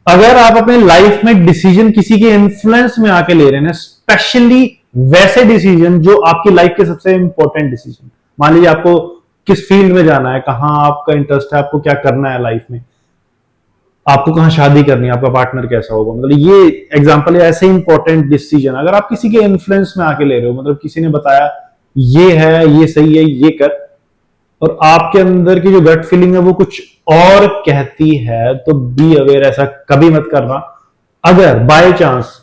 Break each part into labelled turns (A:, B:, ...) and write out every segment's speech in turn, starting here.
A: अगर आप अपने लाइफ में डिसीजन किसी के इन्फ्लुएंस में आके ले रहे हैं, स्पेशली वैसे डिसीजन जो आपकी लाइफ के सबसे इंपॉर्टेंट डिसीजन, मान लीजिए आपको किस फील्ड में जाना है, कहां आपका इंटरेस्ट है, आपको क्या करना है लाइफ में, आपको कहां शादी करनी है, आपका पार्टनर कैसा होगा, मतलब ये एग्जांपल है ऐसे इंपॉर्टेंट डिसीजन। अगर आप किसी के इन्फ्लुएंस में आके ले रहे हो, मतलब किसी ने बताया ये है, ये सही है, ये कर, और आपके अंदर की जो गट फीलिंग है वो कुछ और कहती है, तो बी अवेयर, ऐसा कभी मत करना। अगर बाय चांस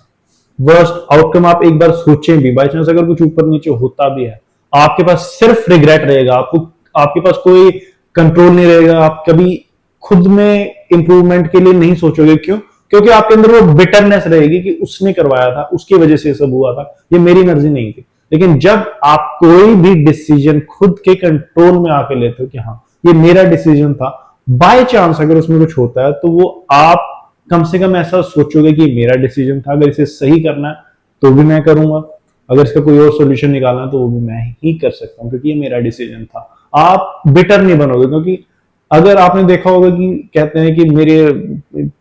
A: वर्स्ट आउटकम आप एक बार सोचें भी, बाय चांस अगर कुछ ऊपर नीचे होता भी है, आपके पास सिर्फ रिग्रेट रहेगा, आपके पास कोई कंट्रोल नहीं रहेगा, आप कभी खुद में इंप्रूवमेंट के लिए नहीं सोचोगे। क्यों? क्योंकि आपके अंदर वो बिटरनेस रहेगी कि उसने करवाया था, उसकी वजह से सब हुआ था, ये मेरी मर्जी नहीं थी। लेकिन जब आप कोई भी डिसीजन खुद के कंट्रोल में आके लेते हो कि हाँ ये मेरा डिसीजन था, बाय चांस अगर उसमें कुछ होता है तो वो आप कम से कम ऐसा सोचोगे कि मेरा डिसीजन था, अगर इसे सही करना है तो भी मैं करूंगा, अगर इसका कोई और सोल्यूशन निकालना है तो वो भी मैं ही कर सकता हूं, क्योंकि ये मेरा डिसीजन था। आप बिटर नहीं बनोगे, क्योंकि अगर आपने देखा होगा कि कहते हैं कि मेरे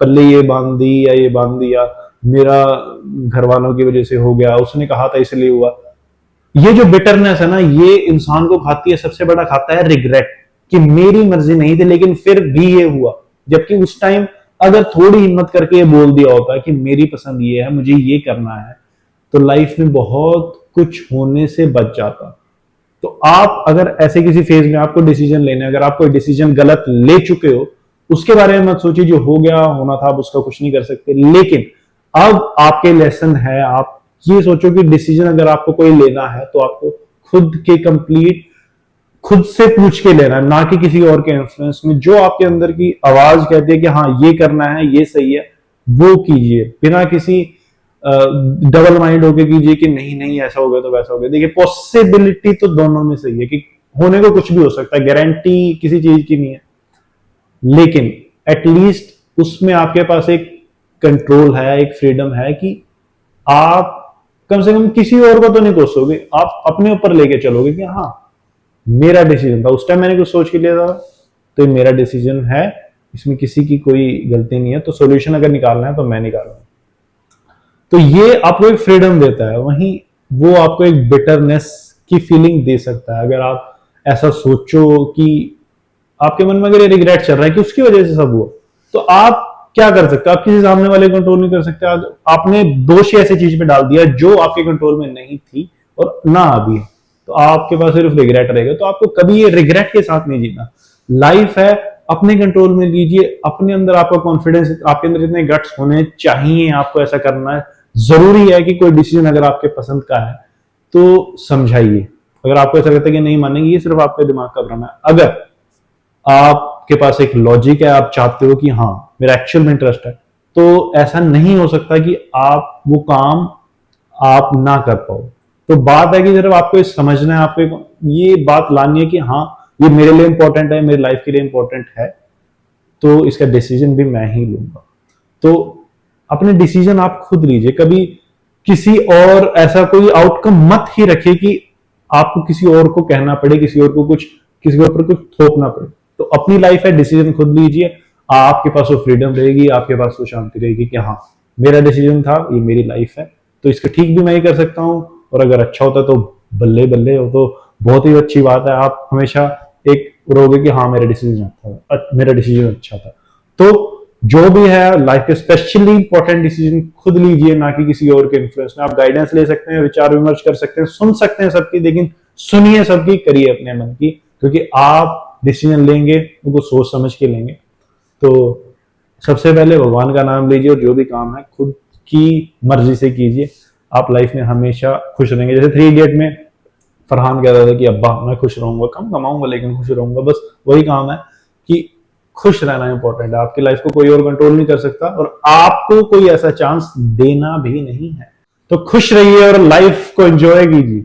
A: पल्ले ये बांध दी या ये बांध दिया, मेरा घर वालों की वजह से हो गया, उसने कहा था इसलिए हुआ, ये जो बिटरनेस है ना, ये इंसान को खाती है, सबसे बड़ा खाता है रिग्रेट, कि मेरी मर्जी नहीं थी लेकिन फिर भी ये हुआ। जबकि उस टाइम अगर थोड़ी हिम्मत करके ये बोल दिया होता कि मेरी पसंद ये है, मुझे ये करना है, तो लाइफ में बहुत कुछ होने से बच जाता। तो आप अगर ऐसे किसी फेज में आपको डिसीजन लेने, अगर आप कोई डिसीजन गलत ले चुके हो, उसके बारे में मत सोचिए, जो हो गया होना था आप उसका कुछ नहीं कर सकते। लेकिन अब आपके लेसन है, आप ये सोचो कि डिसीजन अगर आपको कोई लेना है तो आपको खुद के कंप्लीट खुद से पूछ के लेना है, ना कि किसी और के इन्फ्लुएंस में। जो आपके अंदर की आवाज कहती है कि हाँ ये करना है, ये सही है, वो कीजिए, बिना किसी डबल माइंड होके कीजिए कि नहीं नहीं ऐसा हो गया तो वैसा हो गया। देखिए पॉसिबिलिटी तो दोनों में सही है कि होने को कुछ भी हो सकता है, गारंटी किसी चीज की नहीं है, लेकिन एटलीस्ट उसमें आपके पास एक कंट्रोल है, एक फ्रीडम है कि आप कम से कम किसी और को तो नहीं कोसोगे, आप अपने ऊपर लेके चलोगे कि हाँ मेरा डिसीजन था, उस टाइम मैंने कुछ सोच के लिया था, तो ये मेरा डिसीजन है, इसमें किसी की कोई गलती नहीं है, तो सॉल्यूशन अगर निकालना है तो मैं निकालूंगा। तो ये आपको एक फ्रीडम देता है, वहीं वो आपको एक बिटरनेस की फीलिंग दे सकता है। अगर आप ऐसा सोचो कि आपके मन में अगर ये रिग्रेट चल रहा है कि उसकी वजह से सब हुआ, तो आप क्या कर सकते हो? आप किसी सामने वाले कंट्रोल नहीं कर सकते। आपने दोष ऐसी चीज पे डाल दिया जो आपके कंट्रोल में नहीं थी और ना अभी है, तो आपके पास सिर्फ रिग्रेट रहेगा। तो आपको कभी ये रिग्रेट के साथ नहीं जीना। लाइफ है, अपने कंट्रोल में लीजिए, अपने अंदर आपका कॉन्फिडेंस, आपके अंदर इतने गट्स होने चाहिए, आपको ऐसा करना है। जरूरी है कि कोई डिसीजन अगर आपके पसंद का है तो समझाइए। अगर आपको ऐसा लगता है कि नहीं मानेंगे, ये सिर्फ आपके दिमाग का भ्रम है। अगर आपके पास एक लॉजिक है, आप चाहते हो कि हाँ मेरा एक्चुअल में इंटरेस्ट है, तो ऐसा नहीं हो सकता कि आप वो काम आप ना कर पाओ। तो बात है कि सिर्फ आपको ये समझना है, आपको ये बात लानी है कि हाँ ये मेरे लिए इंपॉर्टेंट है, मेरी लाइफ के लिए इंपॉर्टेंट है, तो इसका डिसीजन भी मैं ही लूंगा। तो अपने डिसीजन आप खुद लीजिए, कभी किसी और ऐसा कोई आउटकम मत ही रखिए कि आपको किसी और को कहना पड़े, किसी और को कुछ, किसी के ऊपर कुछ थोपना पड़े। तो अपनी लाइफ है, डिसीजन खुद लीजिए, आपके पास वो फ्रीडम रहेगी, आपके पास वो शांति रहेगी कि हाँ मेरा डिसीजन था, ये मेरी लाइफ है, तो इसका ठीक भी मैं ही कर सकता हूँ, और अगर अच्छा होता तो बल्ले बल्ले हो, तो बहुत ही अच्छी बात है। आप हमेशा एक रहोगे कि हाँ मेरा डिसीजन अच्छा था। तो जो भी है लाइफ के स्पेशली इंपॉर्टेंट डिसीजन खुद लीजिए, ना कि किसी और के इन्फ्लुएंस में। आप गाइडेंस ले सकते हैं, विचार विमर्श कर सकते हैं, सुन सकते हैं सबकी, लेकिन सुनिए सबकी, करिए अपने मन की, क्योंकि आप डिसीजन लेंगे उनको सोच समझ के लेंगे। तो सबसे पहले भगवान का नाम लीजिए, और जो भी काम है खुद की मर्जी से कीजिए, आप लाइफ में हमेशा खुश रहेंगे। जैसे 3 इडियट में फरहान कहता था कि अब्बा मैं खुश रहूंगा, कम कमाऊंगा लेकिन खुश रहूंगा, बस वही काम है कि खुश रहना इंपॉर्टेंट है। आपकी लाइफ को कोई और कंट्रोल नहीं कर सकता, और आपको कोई ऐसा चांस देना भी नहीं है। तो खुश रहिए और लाइफ को एंजॉय कीजिए।